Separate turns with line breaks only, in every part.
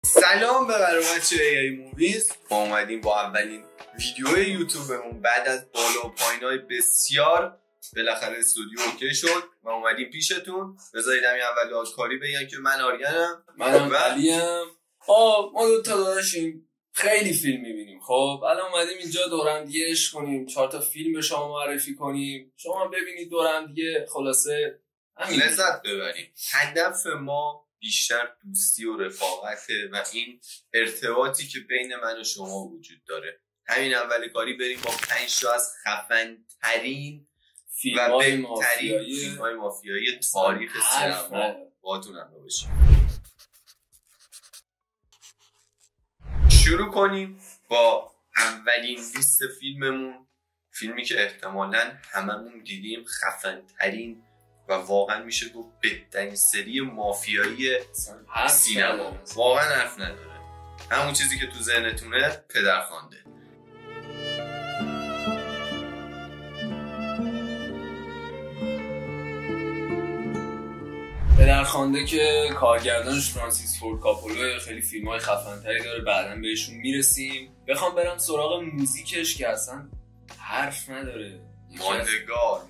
سلام به بچه ای موویز. ما اومدیم با اولین ویدیو یوتیوبمون بعد از بالا و پایین‌های بسیار. بالاخره استودیو اوکی شد و اومدیم پیشتون. بذارید همین اول یادکاری بگم که من آریانم.
منم علیم. ما دو تا داداشیم خیلی فیلم میبینیم. خب الان اومدیم اینجا دورم دیگه عشق کنیم، 4 تا فیلم به شما معرفی کنیم، شما ببینید دورم دیگه خلاصه
لذت ببریم. هدف ما بیشتر دوستی و رفاقته و این ارتباطی که بین من و شما وجود داره. همین اول کاری بریم با 5 تا از خفن ترین و بهترین فیلم‌های مافیایی تاریخ سینما باهاتون هم باشیم. شروع کنیم با اولین لیست فیلممون، فیلمی که احتمالاً هممون دیدیم، خفن ترین و واقعا میشه گفت بهترین سری مافیایی سینما. واقعا حرف نداره. همون چیزی که تو ذهنتونه، پدرخوانده.
پدرخوانده که کارگردانش فرانسیس فورد کاپولو، خیلی فیلم‌های خفن‌تری داره، بعداً بهشون میرسیم. بخوام برم سراغ موزیکش که اصلا حرف نداره،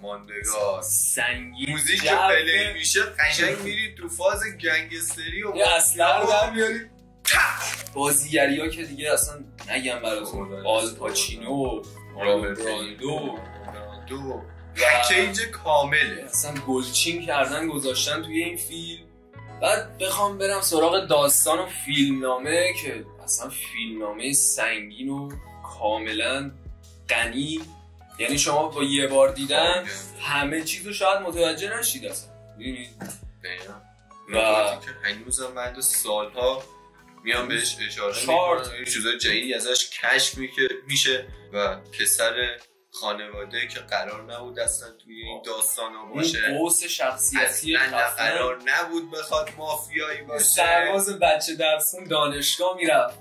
ماندگار
سنگین
موزیک که پلی میشه قشنگ میری تو فاز گنگستری و
اصلا رو در میاری. بازیگری‌ها که دیگه اصلا نگم براتون، آل پاچینو، براندو
پکیج کامله،
اصلا گلچین کردن گذاشتن توی این فیلم. بعد بخوام برم سراغ داستان و فیلمنامه که اصلا فیلمنامه سنگین و کاملا غنی، یعنی شما با یه بار دیدن همه چیزو شاید متوجه نشید اصلا. ببینید
و هنوزم بعد سالها میام بهش اشاره میکنم، یه چیزای جدیدی ازش کشف میشه و پسر خانواده که قرار نبود اصلا توی این داستانا باشه،
اون قوس شخصیتی
اصلا قرار نبود بخواد مافیایی باشه،
سرباز بچه درسون دانشگاه میرفت،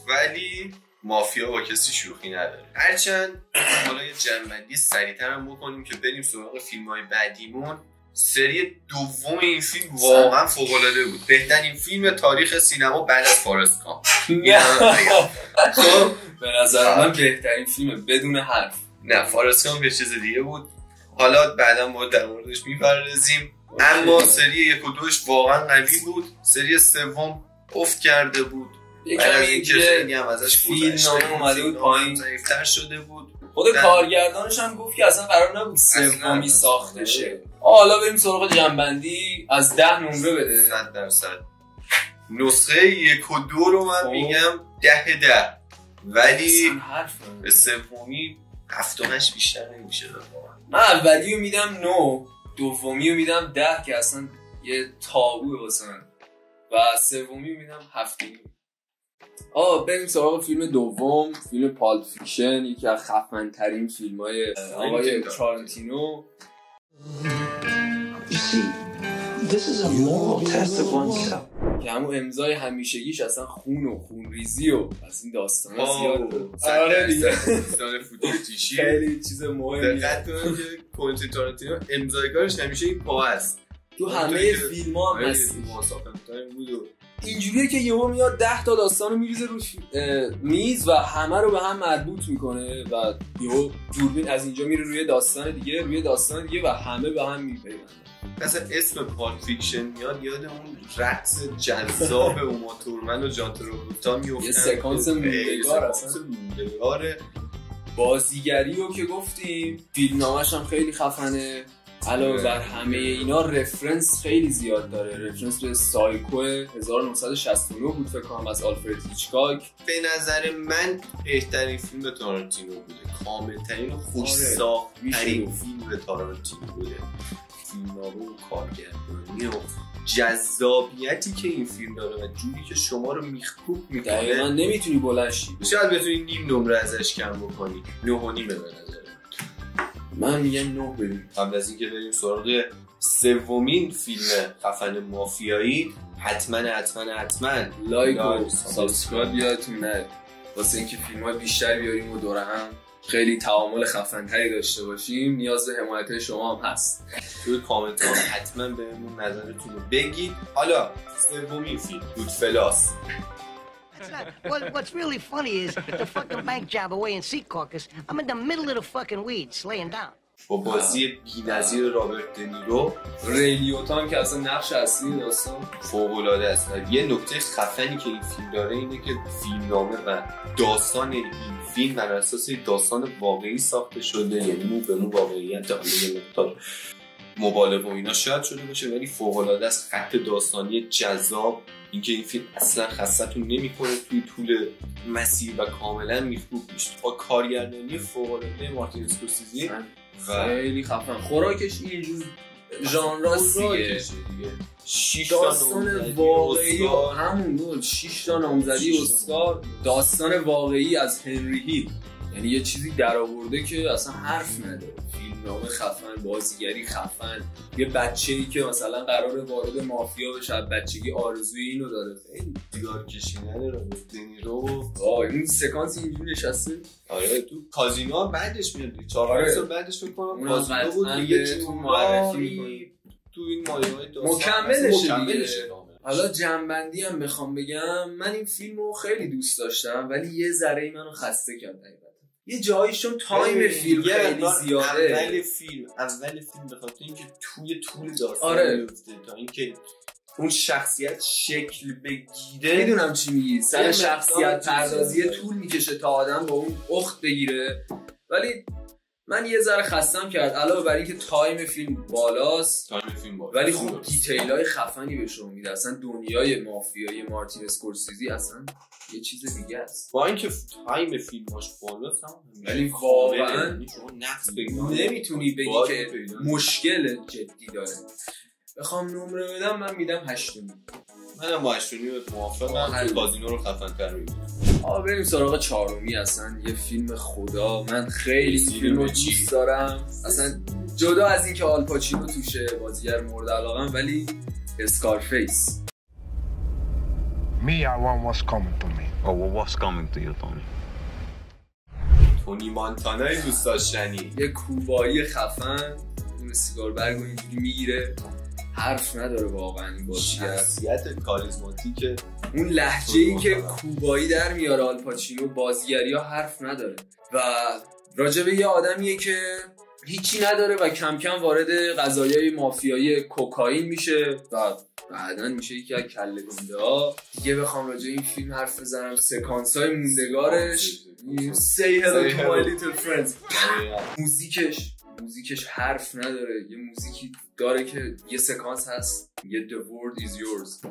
ولی مافیا با کسی شوخی نداره. هرچند حالا یه جنبندی سریع‌تر هم بکنیم که بریم سراغ فیلم‌های بعدیمون. سری دوم این فیلم واقعا فوق‌العاده بود، بهترین فیلم تاریخ سینما بعد از فارست کام.
خب به نظر من بهترین فیلم بدون حرف.
نه، فارست کام یه چیز دیگه بود، حالا بعدا ما در موردش میپردازیم. اما سری 1 و 2 واقعا قوی بود. سری سوم افت کرده بود،
یکم
اینکه خیلی هم ازش
فیلمنامه اومده بود پایین،
ضعیف‌تر شده بود.
خود کارگردانش هم گفت که اصلا قرار نبود سومی ساخته شه. حالا بریم سراغ جنبندی. از 10 نمره بده.
100%. نسخه 1 و 2 رو من میگم 10/10، ولی به سومی 7 و 8 بیشتر نمیشه داد.
من اولیو میدم 9، دومیو میدم 10 که اصلا یه تابوه واسه من، و سومی میدم 7. بریم سراغ فیلم دوم، فیلم پالپ فیکشن، یکی از خفن ترین فیلم های آقای تارانتینو. که همون امضای همیشگیش اصلا خون و خونریزی و از این داستان زیاد.
آره دیگه داستان فوتوتیشی
خیلی چیز مهمیه.
دقت کنید که کوئنتین تارانتینو امضای کارش همیشه این پا است.
تو همه فیلم‌ها هم هست. اینجوریه که یهو میاد 10 تا داستانو میریزه رو میز و همه رو به هم مربوط میکنه و یهو دوربین از اینجا میره روی داستان دیگه، روی داستان دیگه و همه به هم میپیوندن.
مثلا اسم پالپ فیکشن میاد یاد اون رقص جذاب اوما تورمن و جان تراولتا میافتن.
یه سکانس موندگار، اصلا
موندگاره.
بازیگریو که گفتیم، فیلمنامه‌اش هم خیلی خفنه. علاوه بر همه اینا رفرنس خیلی زیاد داره. رفرنس به سایکو 1969 بود فکر کنم از آلفرد هیچکاک.
به نظر من بهترین فیلم تارانتینو بوده، کاملترین و خوش‌ساخت‌ترین فیلم تارانتینو بوده. فیلمنامه و کارگردانی و جذابیتی که این فیلم داره و جوری که شما رو میخکوب میکنه،
دقیقاً نمیتونی بلند شی.
شاید بتونی نیم نمره ازش کم بکنی. 9.5 به نظر
من میگم 9 بریم.
قبل از اینکه بریم سراغ سومین فیلم خفن مافیایی، حتما
لایک و سابسکرایب یادتون نره، واسه اینکه فیلم‌های بیشتری بیاریم و دوره هم خیلی تعامل خفن‌تری داشته باشیم. نیاز به حمایت شما هم هست.
توی کامنت ها حتما بهمون نظرتون رو بگید. حالا سومین فیلم گودفلاس.
What's really funny is the fucking bank job away in Secaucus. I'm in the middle of the fucking weeds, laying down.
با بازی بی‌نظیر رابرت دنیرو،
ری لیوتا هم که اصلا نقش اصلی داستان
فوق‌العاده است. یه نکته خفنی که این فیلم داره اینه که فیلمنامه و داستان این فیلم بر اساس داستان واقعی ساخته شده، یعنی مو به مو واقعیت. حالا یه مقدار مبالغه و اینا شاید شده باشه ولی فوق‌العاده است. خط داستانی جذاب، اینکه این فیلم اصلا خستتون نمی‌کنه توی طول مسیر و کاملا میخوب میشه. با کارگردانی فوق‌العاده مارتین اسکورسیزی
خیلی خفن. خوراکش اینجور ژانراسیه. 6 داستان واقعی همون 6 تا نامزدی اسکار، داستان واقعی از هنری هیل، یعنی یه چیزی درآورده که اصلا حرف نداره. فیلمنامه خفن، بازیگری خفن، یه بچه‌ای که مثلا قراره وارد مافیا بشه، بچگی آرزوی اینو داره. خیلی
سیگار کشیدن رابرت دنیرو.
این سکانس اینجوری نشسته.
آره تو کازینو بعدش میاد 4 سال بعدش فکر کنم کازینو بود
دیگه تو معرفی می‌کنی
تو این مایه‌های
مکملشه. حالا جنبندی هم بخوام بگم، من این فیلمو خیلی دوست داشتم ولی یه ذره منو خسته کرد حقیقتا. یه جاییشون تایم فیلم خیلی زیاده.
اول فیلم به خاطر اینکه توی طول داستان میفته تا اینکه اون شخصیت شکل بگیره.
میدونم چی میگی، سر شخصیت پردازی طول میکشه تا آدم با اون اخت بگیره، ولی من یه ذره خستم کرد. علاوه بر اینکه تایم فیلم بالاست ولی خب دیتیلای خفنی به شما میده. اصلا دنیای مافیای مارتین اسکورسیزی اصلا یه چیز دیگه است.
با اینکه تایم فیلماش بالاست
ولی واقعا
نقص
نمیتونی بگی که مشکل جدی داره. بخوام نمره بدم من میدم 8.
منم با 8 موافقم. کازینو رو خفن‌تر می‌بینم.
بریم سراغ 4. اصلا یه فیلم خدا. من خیلی فیلم رو دوست دارم، اصلا جدا از اینکه آلپاچینو توشه بازیگر مورد علاقه‌ام، ولی اسکارفیس.
Me, I want what's coming to me.
Oh, well, what's coming to you, Tony?
تونی مانتانای دوست داشتنی،
یه کوبایی خفن، اون سیگار برگ رو اینجوری میگیره، حرف نداره واقعا این بازیگر.
شخصیت کاریزماتیکه،
اون لهجه‌ای که کوبایی در میاره آلپاچینو، بازیگری ها حرف نداره و راجبه یه آدمیه که هیچی نداره و کم کم وارد قضایای مافیایی کوکائین میشه و بعدن میشه یکی از کله گنده ها. دیگه بخوام راجع این فیلم حرف بزنم، سکانس های موندگارش Say hello to my little friends. موزیکش حرف نداره. یه موزیکی داره که یه سکانس هست یه The world is yours.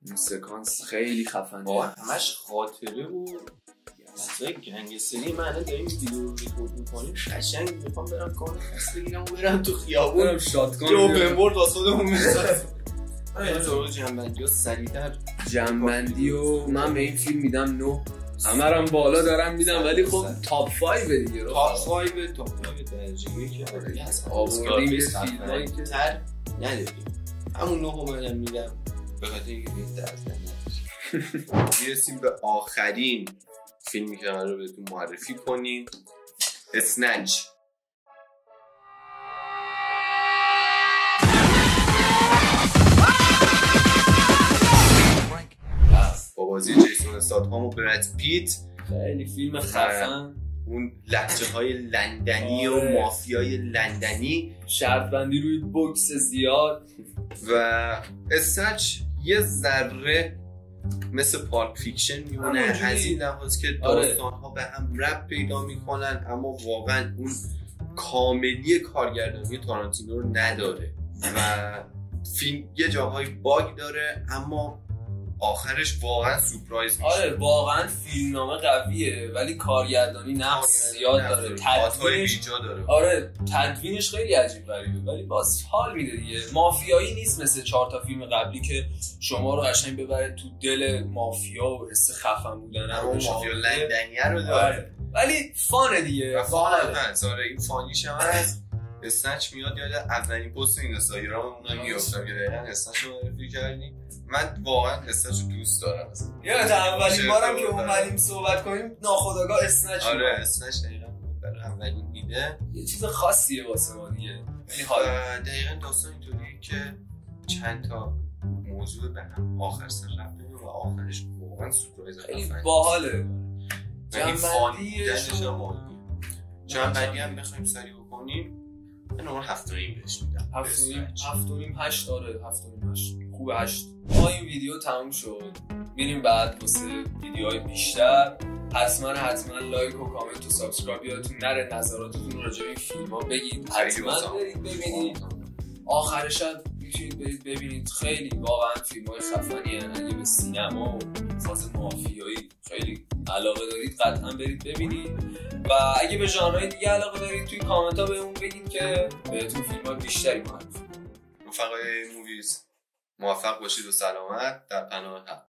این سکانس خیلی خفنه،
همش خاطره و مثلا گنگستری. من داریم ویدیو رو ریکورد میکنیم، قشنگ میخوام برم کار خسته بگیرم و برم تو خیابون
برم شاتگان
اوپن بورد واسه خودمون میسازم. تو جنبندی و سریعتر
جنبندی و من به این فیلم میدم 9. همه رو بالا دارم میدم ولی خب تاپ 5 دیگه.
تاپ 5 درجه‌ای که
آوردیم یه فیلمایی که
تر نداریم، همون 9 رو من میدم به خاطر اینکه بهتر از نمیاد. میرسیم به آخرین فیلمی که قراره بهتون معرفی کنیم، اسنچ. با بازی جیسون استاتهام و براد پیت.
خیلی فیلم خفن.
اون لهجه های لندنی و مافیای لندنی،
شرط بندی روی بوکس زیاد
و اسنچ یه ذره مثل پالپ فیکشن میمونه از این لحاظ که داستان‌ها به هم ربط پیدا میکنن اما واقعا اون کاملی کارگردانی تارانتینو رو نداره و فیلم یه جاهای باگ داره اما آخرش واقعا سورپرایز میشه.
واقعا فیلمنامه قویه ولی کارگردانی نقص زیاد داره. تدوینش خیلی عجیب غریبه ولی باز حال میده دیگه. مافیایی نیست مثل 4 تا فیلم قبلی که شما رو قشنگ ببره تو دل مافیا و حس خفن بودن رو
مافیا لندنی رو داره
ولی فانه دیگه.
این فانیش هم هست. اسنچ میاد یاد اولین پست اینستاگراممون میافتم که دقیقاً اسنچ رو معرفی کردیم. من واقعا اسنچ رو دوست دارم.
یادت اولین بارم که اومدیم صحبت کنیم ناخودآگاه اسنچ
اسنچ دقیقاً برای اولین دیده
یه چیز خاصیه واسه ما دیگه.
دقیقا داستان اینطوریه که چند تا موضوع به هم آخر سر رفت و آخرش واقعا سورپرایز
خیلی باحاله.
جنبندیش هم عالیه. جنبندی هم بخوایم سریع بکنیم من اون 7.5 بهش میدم.
7.5 8 داره. 7.5 خوبه 8. ما این ویدیو تموم شد. میریم بعد واسه ویدیوهای بیشتر. حتما لایک و کامنت و سابسکرایب یادتون نره. نظراتتون رو راجع به این فیلم‌ها بگید. حتما برید ببینید. آخرش میتونید برید ببینید. خیلی واقعا فیلم‌های خفنیه. اگه به سینما و فاز مافیایی خیلی علاقه دارید قطعا برید ببینید. و اگه به ژانرهای دیگه علاقه دارید توی کامنت‌ها بهمون بگید که بهتون فیلم‌های بیشتری معرفی کنیم.
رفقای موویز موفق باشید و سلامت در پناه حق.